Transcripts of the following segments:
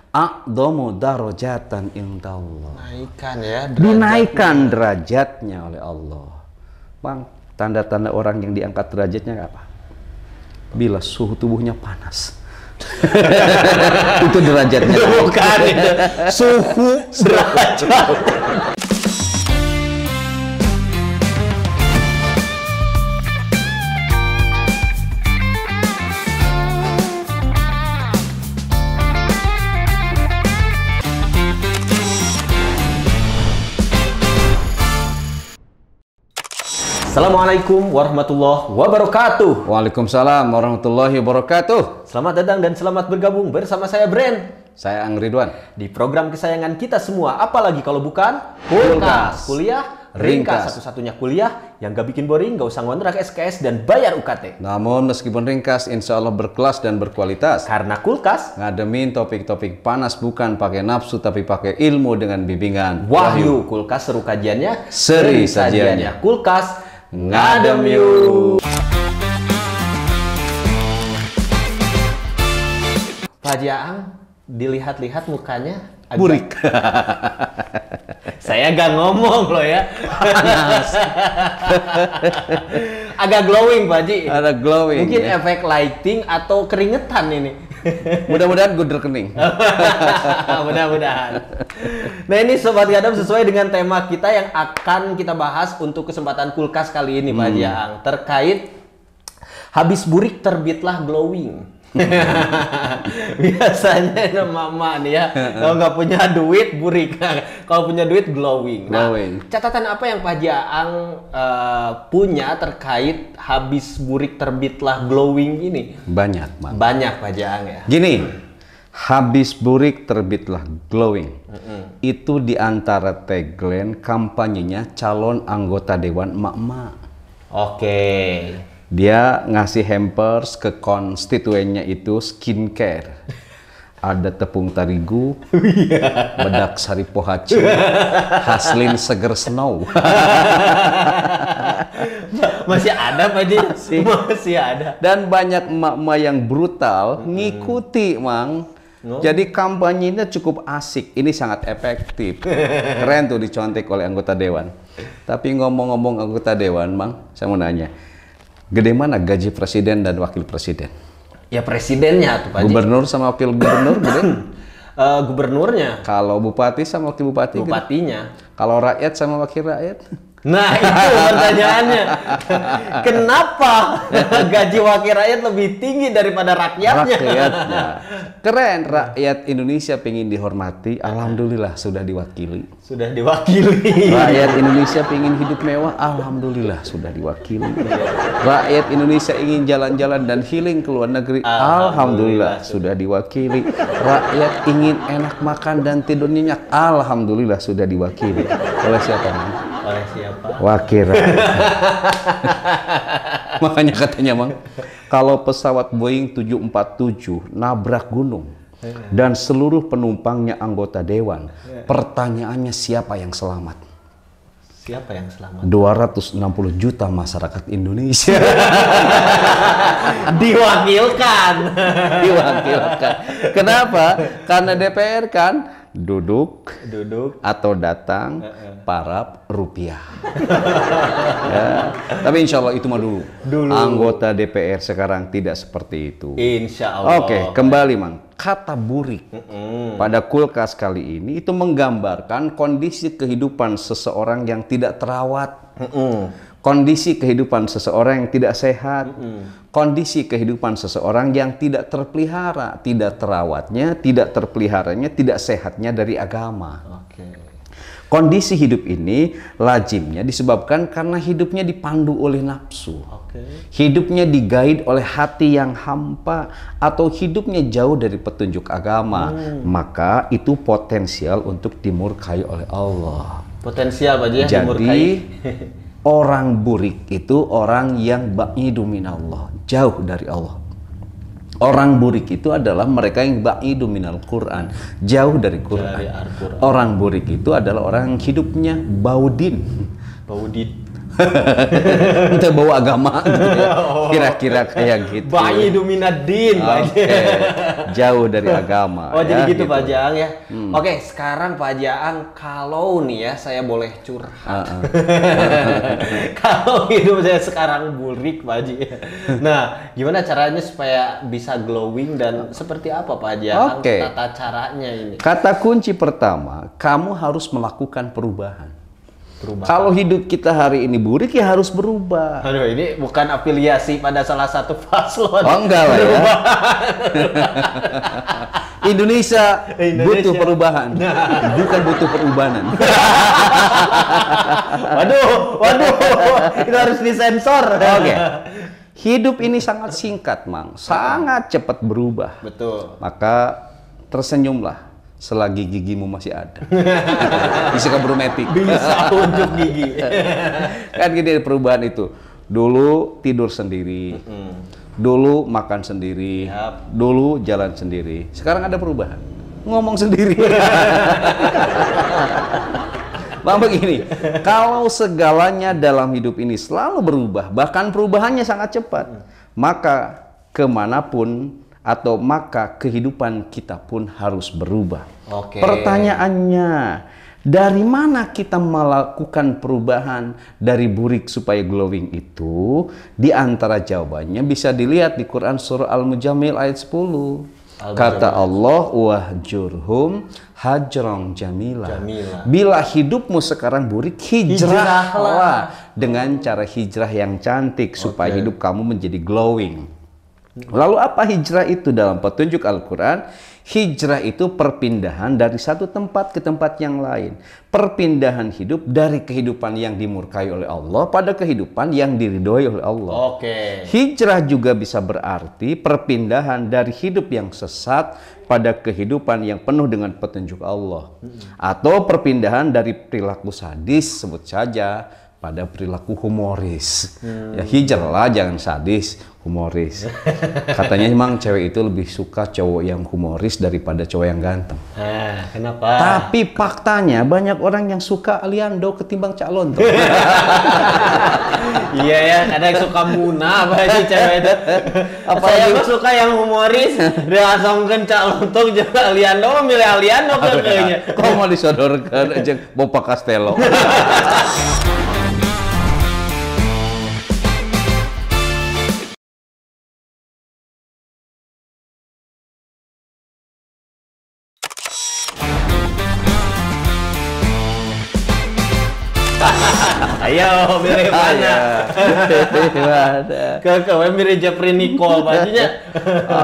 a'dhamu darajatan indallah. Naikkan ya. Dinaikkan derajatnya oleh Allah. Bang, tanda-tanda orang yang diangkat derajatnya apa? Bila suhu tubuhnya panas. Itu derajatnya. Bukan itu. Suhu derajat. Assalamualaikum warahmatullahi wabarakatuh. Waalaikumsalam warahmatullahi wabarakatuh. Selamat datang dan selamat bergabung bersama saya Bren. Saya Ang Ridwan. Di program kesayangan kita semua, apalagi kalau bukan Kulkas. Kuliah ringkas. Satu-satunya kuliah yang gak bikin boring, gak usah ngontrak SKS dan bayar UKT. Namun meskipun ringkas, insya Allah berkelas dan berkualitas. Karena Kulkas Ngademin topik-topik panas bukan pakai nafsu tapi pakai ilmu dengan bimbingan Wahyu. Kulkas seru kajiannya, seri sajiannya. Kulkas ngadem yuk. Pak Jaang, dilihat-lihat mukanya agak burik. Saya gak ngomong loh ya. Agak glowing Pak Ji. Ada glowing. Mungkin ya. efek lighting atau keringetan ini. Mudah-mudahan guder kening. Mudah-mudahan. Nah ini Sobat Ngadem sesuai dengan tema kita yang akan kita bahas untuk kesempatan Kulkas kali ini Pak Jaang. Terkait habis burik terbitlah glowing. Biasanya mama nih ya, kalau nggak punya duit burik, kalau punya duit glowing. Nah, catatan apa yang Pak Jaang punya terkait habis burik terbitlah glowing ini? Banyak, Bang. Banyak Pak Jaang ya. Gini, habis burik terbitlah glowing. Itu diantara tagline kampanyenya calon anggota dewan emak-emak. Oke. Dia ngasih hampers ke konstituennya itu skincare. Ada tepung terigu, bedak sari pohaci, haslin seger snow. Masih ada Pak Ji? Masih ada. Dan banyak emak-emak yang brutal ngikuti, Mang. Jadi kampanyenya cukup asik. Ini sangat efektif. Keren tuh dicontek oleh anggota dewan. Tapi ngomong-ngomong anggota dewan, Mang, saya mau nanya. Gede mana gaji presiden dan wakil presiden? Ya presidennya tuh Pak Ji. Gubernur sama wakil gubernur gede? Gubernurnya. Kalau bupati sama wakil bupati? Bupatinya. Gede? Kalau rakyat sama wakil rakyat? Nah itu pertanyaannya. Kenapa gaji wakil rakyat lebih tinggi daripada rakyatnya? Rakyatnya. Keren, rakyat Indonesia pengen dihormati, alhamdulillah sudah diwakili. Sudah diwakili. Rakyat Indonesia pengen hidup mewah, alhamdulillah sudah diwakili. Rakyat Indonesia ingin jalan-jalan dan healing ke luar negeri, alhamdulillah sudah diwakili. Rakyat ingin enak makan dan tidur nyenyak, alhamdulillah sudah diwakili. Oleh siapa, Mang? Oleh siapa? Wakil rakyat. Makanya katanya, Mang, kalau pesawat Boeing 747 nabrak gunung dan seluruh penumpangnya anggota dewan, pertanyaannya siapa yang selamat? Siapa yang selamat? 260 juta masyarakat Indonesia. Diwakilkan. Diwakilkan. Kenapa? Karena DPR kan duduk atau datang parab rupiah. Ya. Tapi insya Allah itu mah dulu. Anggota DPR sekarang tidak seperti itu. Insya Allah. Oke, kembali Mang. Kata burik pada Kulkas kali ini itu menggambarkan kondisi kehidupan seseorang yang tidak terawat. Kondisi kehidupan seseorang yang tidak sehat, kondisi kehidupan seseorang yang tidak terpelihara, tidak terawatnya, tidak terpeliharanya, tidak sehatnya dari agama. Kondisi hidup ini lazimnya disebabkan karena hidupnya dipandu oleh nafsu. Hidupnya digait oleh hati yang hampa atau hidupnya jauh dari petunjuk agama. Maka itu potensial untuk dimurkai oleh Allah. Potensial Pak Ji ya, jadi orang burik itu orang yang ba'idu minallah, jauh dari Allah. Orang burik itu adalah mereka yang ba'idu minal Quran, jauh dari Quran. Orang burik itu adalah orang yang hidupnya baudin. Kita bawa agama gitu ya. Kira-kira kayak gitu. Bayi dominadin. Jauh dari agama. Oh jadi gitu Pak Jaang ya. Oke, sekarang Pak Jaang kalau nih ya saya boleh curhat. Kalau hidup saya sekarang burik Pak Haji. Nah, gimana caranya supaya bisa glowing dan seperti apa Pak Jaang tata caranya ini? Kata kunci pertama, kamu harus melakukan perubahan. Kalau hidup kita hari ini burik ya harus berubah. Aduh, ini bukan afiliasi pada salah satu paslon. Oh enggak lah ya. Indonesia butuh perubahan, bukan butuh perubahan. Waduh, itu harus disensor. Oke. Hidup ini sangat singkat, Mang. Sangat cepat berubah. Betul. Maka tersenyumlah selagi gigimu masih ada. Bisa kabrometik. Bisa unjuk gigi. Kan gini perubahan itu. Dulu tidur sendiri. Dulu makan sendiri. Dulu jalan sendiri. Sekarang ada perubahan. Ngomong sendiri. Bang begini, kalau segalanya dalam hidup ini selalu berubah, bahkan perubahannya sangat cepat, maka kemanapun atau maka kehidupan kita pun harus berubah. Pertanyaannya, dari mana kita melakukan perubahan dari burik supaya glowing itu? Di antara jawabannya bisa dilihat di Quran surah Al-Mujammil ayat 10. Kata Allah, wahjurhum hajrong jamila. Bila hidupmu sekarang burik, hijrahlah dengan cara hijrah yang cantik supaya hidup kamu menjadi glowing. Lalu apa hijrah itu dalam petunjuk Al-Quran? Hijrah itu perpindahan dari satu tempat ke tempat yang lain. Perpindahan hidup dari kehidupan yang dimurkai oleh Allah pada kehidupan yang diridhoi oleh Allah. Hijrah juga bisa berarti perpindahan dari hidup yang sesat pada kehidupan yang penuh dengan petunjuk Allah. Atau perpindahan dari perilaku sadis, sebut saja, pada perilaku humoris. Ya hijrah lah, jangan sadis, humoris. Katanya emang cewek itu lebih suka cowok yang humoris daripada cowok yang ganteng. Kenapa? Tapi faktanya banyak orang yang suka Aliando ketimbang Cak Lontong. Iya ya, ada yang suka Muna apa sih cewek itu. Saya mah suka yang humoris. Dia langsungkan Cak Lontong juga Aliando, memilih Aliando kayaknya. Kok mau disodorkan aja Bopa Castello. Ayo, milih mana? Ke milih Jeffrey Nicole pastinya.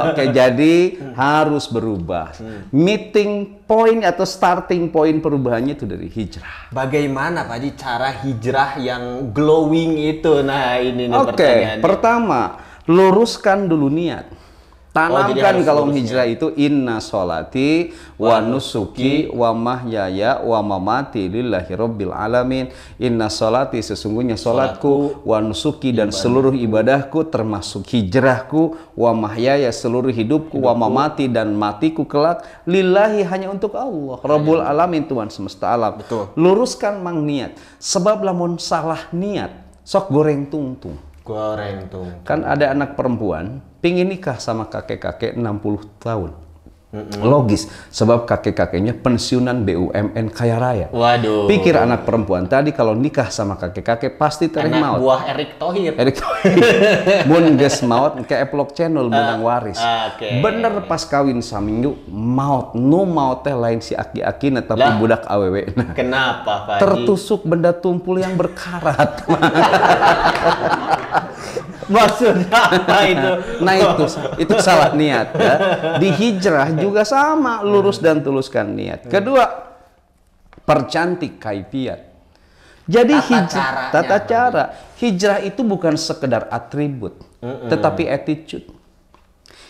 Oke, jadi harus berubah. Meeting point atau starting point perubahannya itu dari hijrah. Bagaimana Pak Haji cara hijrah yang glowing itu? Nah, ini nih pertanyaannya. Pertama, luruskan dulu niat. Tanamkan kalau hijrah itu inna sholati wa nusuki wa mahyaya wa mamati lillahi rabbil alamin. Inna sholati sesungguhnya sholatku, wa nusuki dan seluruh ibadahku termasuk hijrahku, wa mahyaya seluruh hidupku, wa mamati dan matiku kelak lillahi hanya untuk Allah rabbul alamin, Tuhan semesta alam. Luruskan mang niat, sebab lamun salah niat sok goreng tungtung. Kan ada anak perempuan pingin nikah sama kakek-kakek 60 tahun. Logis, sebab kakek-kakeknya pensiunan BUMN kaya raya. Waduh. Pikir anak perempuan tadi kalau nikah sama kakek-kakek pasti terima maut. Anak buah Erick Thohir. Mun geus maot ke Eplok Channel menang waris. Bener pas kawin saminggu maut. Nu maut teh lain si aki-aki tapi budak awewe. Nah, kenapa Pak Haji? Tertusuk benda tumpul yang berkarat. Maksudnya apa itu? Nah itu salah niat ya. Di hijrah juga sama, lurus dan tuluskan niat. Kedua, percantik kaifiat. Jadi tata cara. Hijrah itu bukan sekedar atribut, tetapi attitude.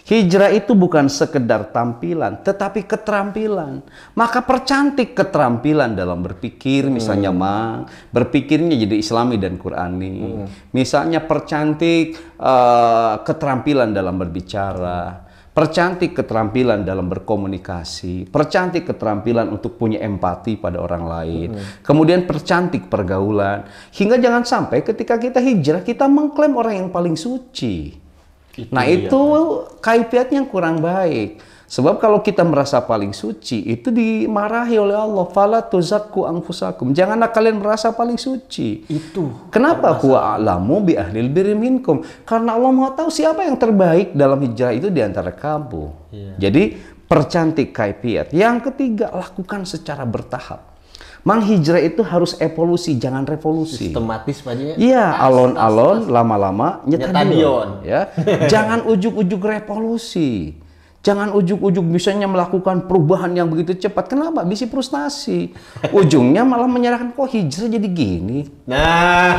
Hijrah itu bukan sekedar tampilan, tetapi keterampilan. Maka percantik keterampilan dalam berpikir, misalnya Mang, berpikirnya jadi Islami dan Qurani. Misalnya percantik keterampilan dalam berbicara, percantik keterampilan dalam berkomunikasi, percantik keterampilan untuk punya empati pada orang lain, kemudian percantik pergaulan, hingga jangan sampai ketika kita hijrah kita mengklaim orang yang paling suci. Itu kaifiatnya kurang baik. Sebab kalau kita merasa paling suci, itu dimarahi oleh Allah. Fala tuzakku anfusakum. Janganlah kalian merasa paling suci. Itu. Kenapa? Huwa a'lamu bi ahlil birri minkum. Karena Allah mau tahu siapa yang terbaik dalam hijrah itu di antara kamu. Jadi percantik kaifiat. Yang ketiga, lakukan secara bertahap. Hijrah itu harus evolusi, jangan revolusi. Sistematis Pak Haji. Iya, alon-alon, lama-lama nyetadion. Ya, jangan ujuk-ujuk revolusi. Jangan ujuk-ujuk misalnya melakukan perubahan yang begitu cepat. Kenapa? Bisa frustasi. Ujungnya malah menyerahkan, kok hijrah jadi gini. Nah,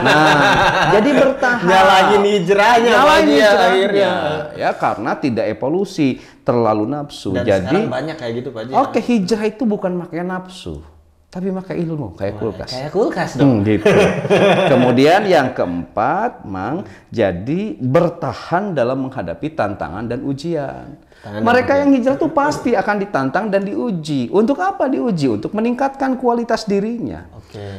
jadi bertahan. Nyalahin hijrahnya. Akhirnya. Ya, karena tidak evolusi, terlalu nafsu. Dan jadi sekarang banyak kayak gitu Pak Haji. Oke, hijrah itu bukan pakai nafsu, tapi pakai ilmu, kayak kulkas. Kayak kulkas dong. Gitu. Kemudian yang keempat, jadi bertahan dalam menghadapi tantangan dan ujian. Mereka yang hijrah tuh pasti akan ditantang dan diuji. Untuk apa diuji? Untuk meningkatkan kualitas dirinya.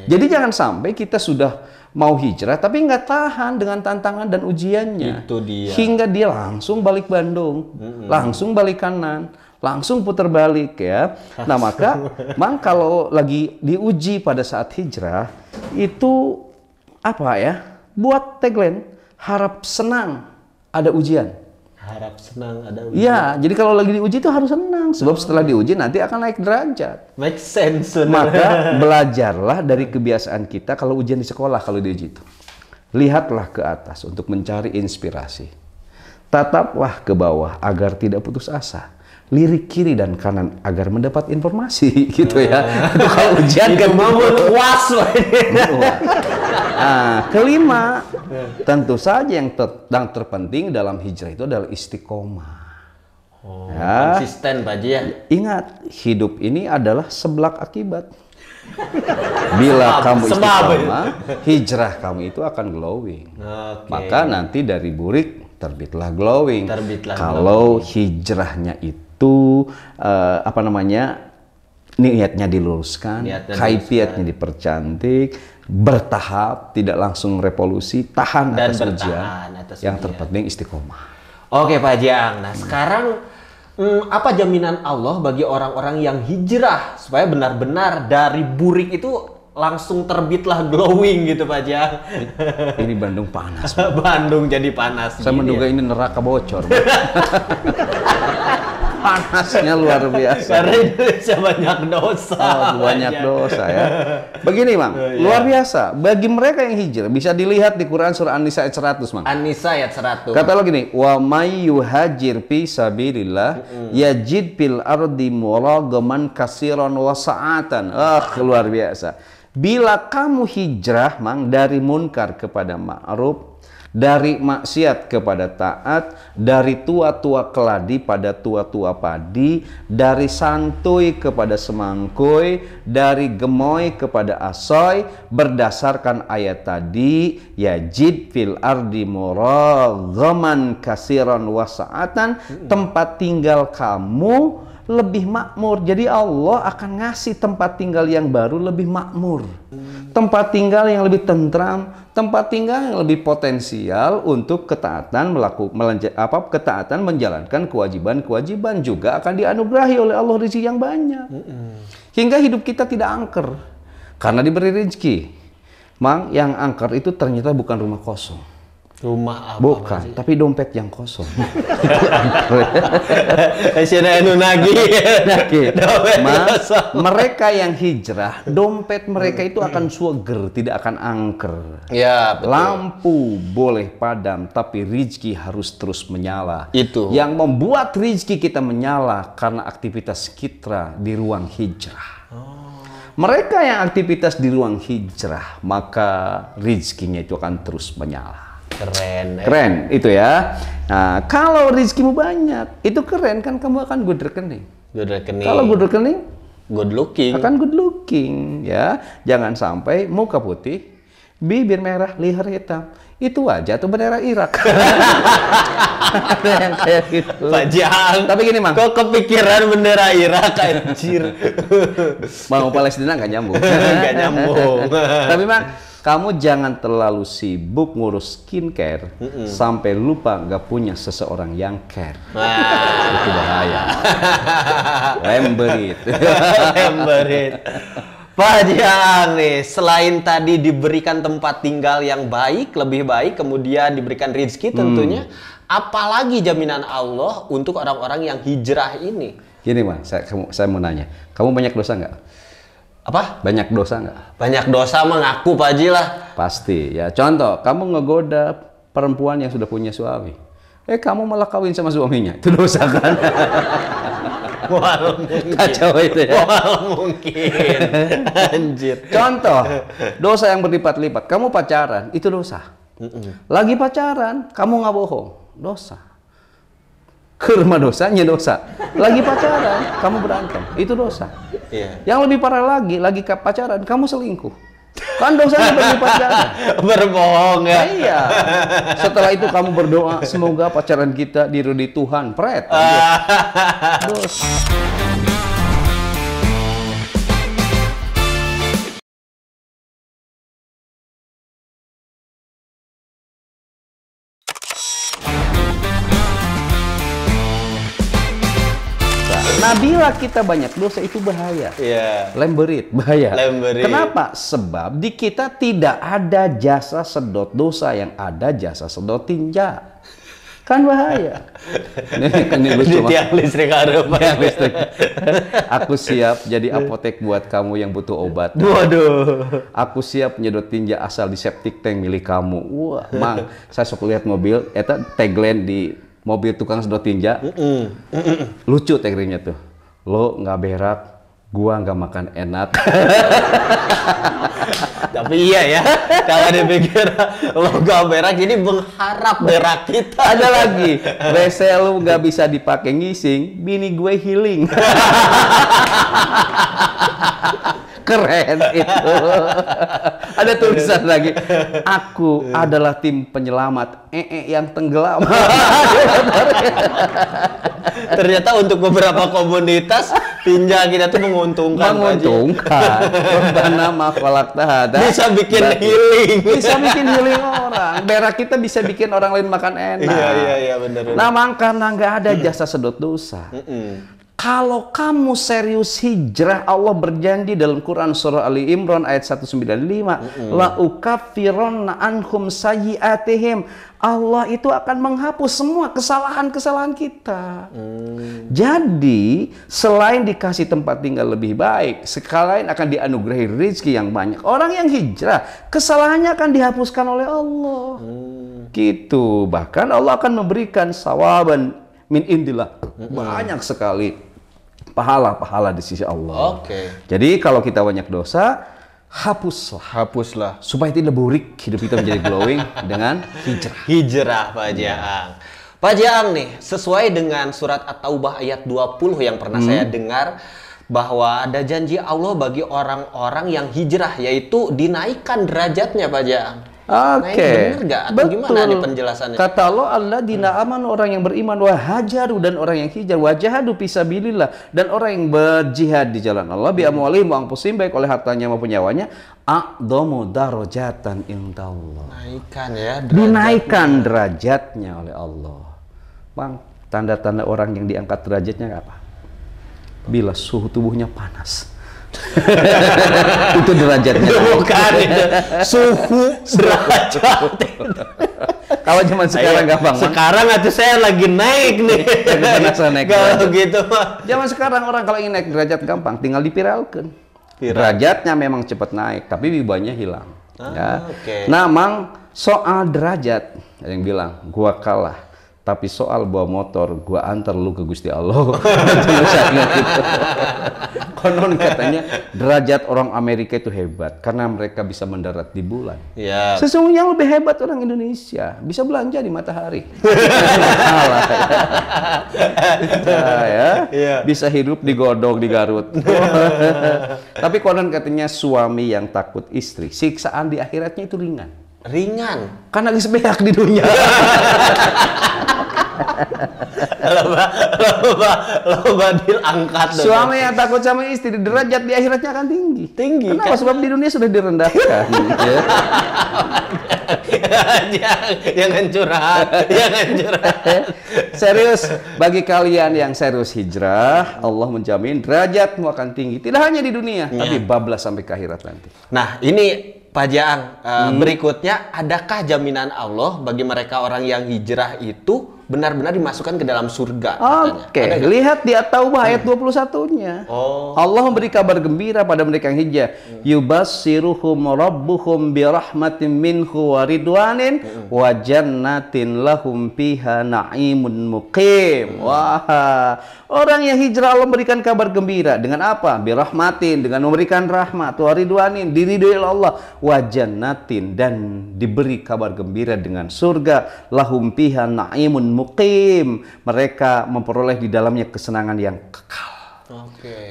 Jadi jangan sampai kita sudah mau hijrah tapi nggak tahan dengan tantangan dan ujiannya. Itu dia. Hingga dia langsung balik Bandung, langsung balik kanan, langsung putar balik ya. Nah maka kalau lagi diuji pada saat hijrah itu apa ya? Buat tagline, harap senang ada ujian. Harap senang ada ujian. Iya, jadi kalau lagi diuji itu harus senang. Sebab setelah diuji nanti akan naik derajat. Make sense. Maka belajarlah dari kebiasaan kita kalau ujian di sekolah, kalau diuji itu. Lihatlah ke atas untuk mencari inspirasi. Tataplah ke bawah agar tidak putus asa. Lirik kiri dan kanan agar mendapat informasi gitu ya. Itu kalau ujian kan mau puas. Kelima, tentu saja yang terpenting dalam hijrah itu adalah istiqomah. Konsisten Pak Haji ya. Ingat, hidup ini adalah sebelak akibat. Bila kamu istiqomah, hijrah kamu itu akan glowing. Maka nanti dari burik terbitlah glowing. Kalau hijrahnya itu niatnya diluruskan, kaifiatnya dipercantik, bertahap, tidak langsung revolusi, tahan atas ujian. Yang terpenting istiqomah. Oke Pak Haji. Nah sekarang apa jaminan Allah bagi orang-orang yang hijrah supaya benar-benar dari burik itu langsung terbitlah glowing gitu Pak Haji? Ini Bandung panas. Bandung jadi panas. Saya menduga ini neraka bocor. Panasnya luar biasa. Karena Indonesia banyak dosa. Banyak dosa ya. Begini luar biasa. Bagi mereka yang hijrah bisa dilihat di Quran surah An-Nisa ayat 100 An-Nisa ayat 100. Kata Allah gini, wa may yuhajir fi sabilillah yajid fil ardi muragaman katsiran wa sa'atan. Luar biasa. Bila kamu hijrah dari munkar kepada ma'ruf, dari maksiat kepada taat, dari tua-tua keladi pada tua-tua padi, dari santuy kepada semangkuy, dari gemoy kepada asoy, berdasarkan ayat tadi, yajid fil ardi muraghaman katsiran wa sa'atan, tempat tinggal kamu lebih makmur. Jadi Allah akan ngasih tempat tinggal yang baru lebih makmur. Tempat tinggal yang lebih tentram, tempat tinggal yang lebih potensial untuk ketaatan ketaatan menjalankan kewajiban-kewajiban, juga akan dianugerahi oleh Allah rezeki yang banyak. Hingga hidup kita tidak angker karena diberi rezeki. Yang angker itu ternyata bukan rumah kosong. Rumah apa? Bukan, tapi dompet yang kosong. Mereka yang hijrah, dompet mereka itu akan suger, tidak akan angker. Ya, betul. Lampu boleh padam, tapi rezeki harus terus menyala. Itu. Yang membuat rezeki kita menyala karena aktivitas kita di ruang hijrah. Mereka yang aktivitas di ruang hijrah, maka rezekinya itu akan terus menyala. Keren itu ya. Nah, kalau rezekimu banyak, itu keren kan, kamu akan good rekening. Kalau good rekening, good looking. Akan good looking ya. Jangan sampai muka putih, bibir merah, leher hitam. Itu aja tuh bendera Irak. Ada yang kayak gitu. Pak Jang. Tapi gini, Mang. Kok kepikiran bendera Irak, anjir? Mau Palestina nggak nyambung. Nggak nyambung. Tapi, Mang, kamu jangan terlalu sibuk ngurus skincare sampai lupa nggak punya seseorang yang care. Itu bahaya. Lemberit. Lemberit. Pak Jang nih, selain tadi diberikan tempat tinggal yang baik, lebih baik, kemudian diberikan rezeki tentunya, apalagi jaminan Allah untuk orang-orang yang hijrah ini? Gini, Mas, saya mau nanya, kamu banyak dosa nggak? Apa? Banyak dosa nggak? Banyak dosa mengaku Pak Haji lah. Pasti, ya. Contoh, kamu ngegoda perempuan yang sudah punya suami. Kamu malah kawin sama suaminya, itu dosa kan? Wah, mungkin. Kacau itu ya. Wah, mungkin. Anjir. Contoh, dosa yang berlipat-lipat. Kamu pacaran, itu dosa. Lagi pacaran, kamu nggak bohong, dosa. Kurma dosanya dosa. Lagi pacaran, kamu berantem, itu dosa. Yeah. Yang lebih parah lagi pacaran, kamu selingkuh. Kan dosanya berlipat ganda. Berbohong ya. Iya. Setelah itu kamu berdoa, semoga pacaran kita diridhoi Tuhan. Pret. Dosa. Nah, bila kita banyak dosa itu bahaya. Iya. Lemberit, bahaya. Lemberit. Kenapa? Sebab di kita tidak ada jasa sedot dosa, yang ada jasa sedot tinja. Kan bahaya. Ini Di tiang listrik ada Pak. Tiang listrik. Aku siap jadi apotek buat kamu yang butuh obat. Waduh. Aku siap nyedot tinja asal di septic tank milik kamu. Wah, Mang, saya sok lihat mobil, eta tagline di mobil tukang sedot tinja. Lucu tagline-nya tuh. Lo nggak berak, gua nggak makan enak. Tapi iya ya, kalau dipikir lo nggak berak, jadi mengharap berak kita. Ada lagi, WC lu nggak bisa dipakai ngising, bini gue healing. Keren itu. Ada tulisan lagi, aku adalah tim penyelamat yang tenggelam. Ternyata untuk beberapa komunitas tinja kita tuh menguntungkan. Menguntungkan. Rabbana ma khalaqta hadza. Bisa bikin healing. Bisa bikin healing orang. Berak kita bisa bikin orang lain makan enak. Iya benar. Nah, karena nggak ada jasa sedot dosa. Kalau kamu serius hijrah, Allah berjanji dalam Quran surah Ali Imran ayat 195, la ukaffiranna anhum sayyi'atihim. Allah itu akan menghapus semua kesalahan-kesalahan kita. Jadi, selain dikasih tempat tinggal lebih baik, sekalian akan dianugerahi rezeki yang banyak. Orang yang hijrah, kesalahannya akan dihapuskan oleh Allah. Gitu. Bahkan Allah akan memberikan sawaban min indillah. Banyak sekali pahala-pahala di sisi Allah. Jadi kalau kita banyak dosa, hapuslah supaya tidak burik, hidup kita menjadi glowing dengan hijrah. Pak Jaang. Pak Jaang nih, sesuai dengan surat At-Taubah ayat 20 yang pernah saya dengar, bahwa ada janji Allah bagi orang-orang yang hijrah, yaitu dinaikkan derajatnya Pak Jaang. Bener nggak? Atau gimana nih penjelasannya? Kata Allah, alladzina amanu, orang yang beriman, wa hajaru, dan orang yang hijrah, wa jahadu fisabilillah, dan orang yang berjihad di jalan Allah, bi amwalihim wa anfusihim, baik oleh hartanya maupun nyawanya, a'dhamu darajatan indallah. Dinaikkan derajatnya oleh Allah. Bang, tanda-tanda orang yang diangkat derajatnya apa? Bila suhu tubuhnya panas. Itu derajatnya. Bukan itu. Suhu derajat. Kalau zaman sekarang gampang. Sekarang atuh saya lagi naik nih. Kalau gitu mah. Zaman sekarang orang kalau ingin naik derajat gampang, tinggal dipiralkan. Derajatnya memang cepat naik, tapi wibanya hilang. Nah, Mang, soal derajat, ada yang bilang, gua kalah. Tapi soal bawa motor, gua antar lu ke Gusti Allah. Gitu. Konon katanya derajat orang Amerika itu hebat karena mereka bisa mendarat di bulan. Ya. Sesungguhnya yang lebih hebat orang Indonesia bisa belanja di matahari. Bisa hidup di Godog di Garut. Tapi konon katanya suami yang takut istri, siksaan di akhiratnya itu ringan. Ringan? Karena geus beak di dunia. Loba angkat. Suami yang takut sama istri, derajat di akhiratnya akan tinggi. Tinggi. Kenapa? Sebab di dunia sudah direndahkan. Ya. Jangan curhat. Serius, bagi kalian yang serius hijrah, Allah menjamin derajatmu akan tinggi. Tidak hanya di dunia, tapi bablas sampai ke akhirat nanti. Nah, ini Pak Jaang, berikutnya, adakah jaminan Allah bagi mereka orang yang hijrah itu benar-benar dimasukkan ke dalam surga? Oke, lihat di At-Taubah ayat 21-nya. Allah memberi kabar gembira pada mereka yang hijrah. Yubassiruhum rabbuhum birahmatin minhu wa ridwanin wa jannatin lahum fiha na'imun muqim. Wah, orang yang hijrah Allah memberikan kabar gembira dengan apa? Birahmatin, dengan memberikan rahmat, wa ridwanin, diridhoi Allah, wa jannatin, dan diberi kabar gembira dengan surga, lahum fiha na'imun muqim, mereka memperoleh di dalamnya kesenangan yang kekal.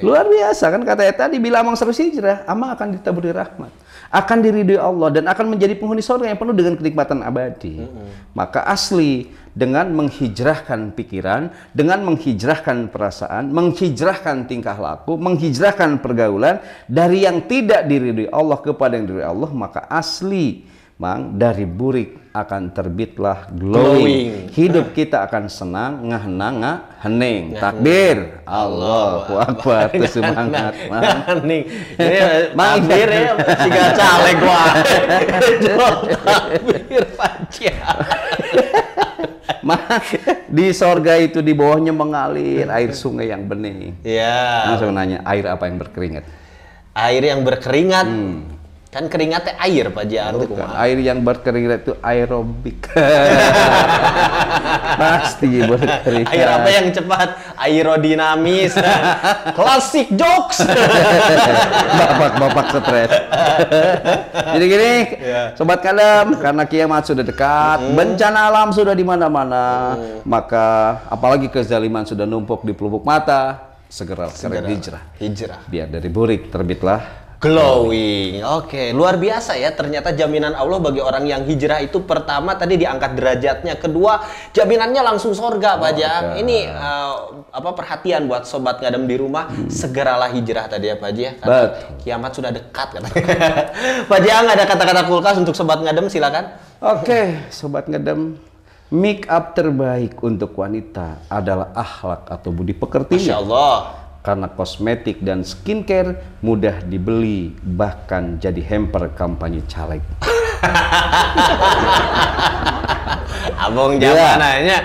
Luar biasa kan katanya tadi, bila amang serius hijrah, amang akan ditaburi rahmat, akan diridhoi Allah, dan akan menjadi penghuni surga yang penuh dengan kenikmatan abadi. Maka asli dengan menghijrahkan pikiran, dengan menghijrahkan perasaan, menghijrahkan tingkah laku, menghijrahkan pergaulan dari yang tidak diridhoi Allah kepada yang diridhoi Allah, maka asli dari burik akan terbitlah glowing. Hidup kita akan senang, ngahna hening. Takbir, Allahu Akbar, semangat. Takbir ya, siga caleg wah. Takbir Pacia. Di sorga itu di bawahnya mengalir air sungai yang bening. Iya. Langsung nanya, air apa yang berkeringat? Air yang berkeringat. Kan keringatnya air, Pak Jaang. Air yang berkeringat itu aerobik. Pasti berkeringat. Air apa yang cepat? Aerodinamis. Klasik jokes. Bapak stres. Jadi gini, Sobat Kadam, karena kiamat sudah dekat, bencana alam sudah di mana-mana, maka apalagi kezaliman sudah numpuk di pelupuk mata, segera hijrah. Biar dari burik terbitlah glowing. Oke, luar biasa ya. Ternyata jaminan Allah bagi orang yang hijrah itu, pertama tadi diangkat derajatnya, kedua jaminannya langsung sorga, Pak Jaang. Ini perhatian buat Sobat Ngadem di rumah, segeralah hijrah tadi ya Pak Jaang. Kiamat sudah dekat katanya. Pak Jaang, ada kata-kata kulkas untuk Sobat Ngadem, silakan. Oke, Sobat Ngadem. Make up terbaik untuk wanita adalah akhlak atau budi pekertinya. Masya Allah. Karena kosmetik dan skincare mudah dibeli, bahkan jadi hamper kampanye caleg. Abang jamananya.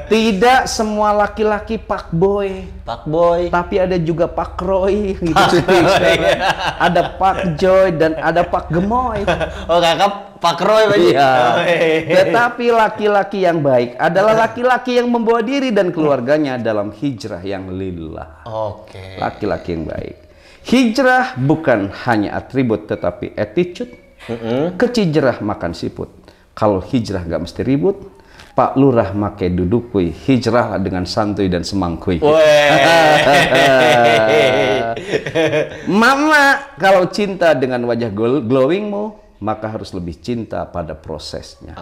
Tidak semua laki-laki pak boy, tapi ada juga pak Roy gitu. Ada pak Joy dan ada pak Gemoy. Oh, kakak Pak Roy Pak. Iya. Tetapi laki-laki yang baik adalah laki-laki yang membawa diri dan keluarganya dalam hijrah yang lillah. Oke. Laki-laki yang baik. Hijrah bukan hanya atribut tetapi attitude. Kecijrah makan siput. Kalau hijrah gak mesti ribut. Pak Lurah make dudukui, hijrah dengan santuy dan semangkui. Mama, kalau cinta dengan wajah glowingmu, maka harus lebih cinta pada prosesnya.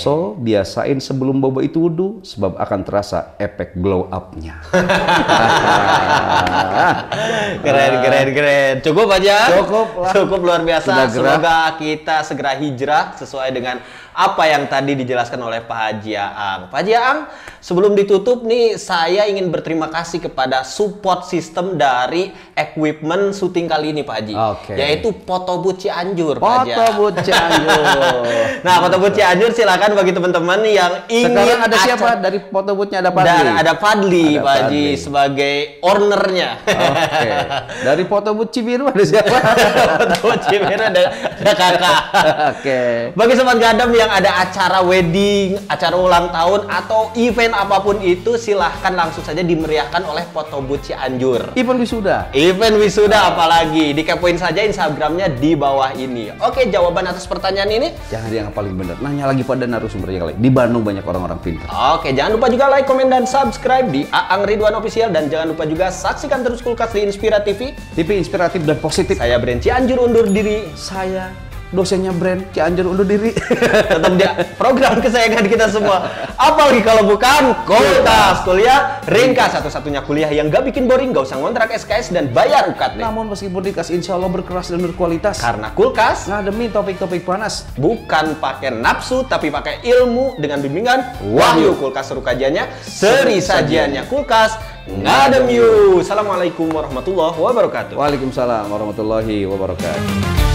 So, biasain sebelum bobo itu wudu, sebab akan terasa efek glow up-nya. Keren. Cukup aja? Cukup luar biasa. Semoga kita segera hijrah sesuai dengan apa yang tadi dijelaskan oleh Pak Haji Aang. Pak Haji Aang, sebelum ditutup nih, saya ingin berterima kasih kepada support system dari equipment syuting kali ini, Pak Haji. Yaitu Photobooth Cianjur, Pak Haji. Photobooth Cianjur. Nah, Photobooth Cianjur silakan bagi teman-teman yang ingin. Sekarang ada siapa dari Photobooth-nya? Ada Fadli. Ada Fadli, Pak Haji, sebagai ownernya. Dari Photobooth Cibiru ada siapa? Photobooth Cibiru ada kakak. Bagi Sobat Ngadem yang ada acara wedding, acara ulang tahun, atau event apapun itu, silahkan langsung saja dimeriahkan oleh Photobooth Cianjur. Event wisuda. Event wisuda apalagi. Dikepoin saja Instagramnya di bawah ini. Oke, jawaban atas pertanyaan ini? Jangan yang paling benar. Nanya lagi pada narasumbernya kali. Di Bandung banyak orang-orang pintar. Oke, jangan lupa juga like, komen, dan subscribe di Aang Ridwan Official. Dan jangan lupa juga saksikan terus Kulkas di Inspira TV. TV inspiratif dan positif. Saya Brand Cianjur undur diri. Saya dosennya Brand Cianjur undur diri. Tetap dia program kesayangan kita semua. Apalagi kalau bukan Kulkas Kuliah Ringkas, satu-satunya kuliah yang gak bikin boring, gak usah ngontrak SKS dan bayar UKT. Namun meskipun dikas insya Allah berkelas dan berkualitas. Karena Kulkas ngademin topik-topik panas. Bukan pakai nafsu, tapi pakai ilmu dengan bimbingan Wahyu. Kulkas seru kajiannya, seri sajiannya. Kulkas ngadem yuk. Assalamualaikum warahmatullahi wabarakatuh. Waalaikumsalam warahmatullahi wabarakatuh.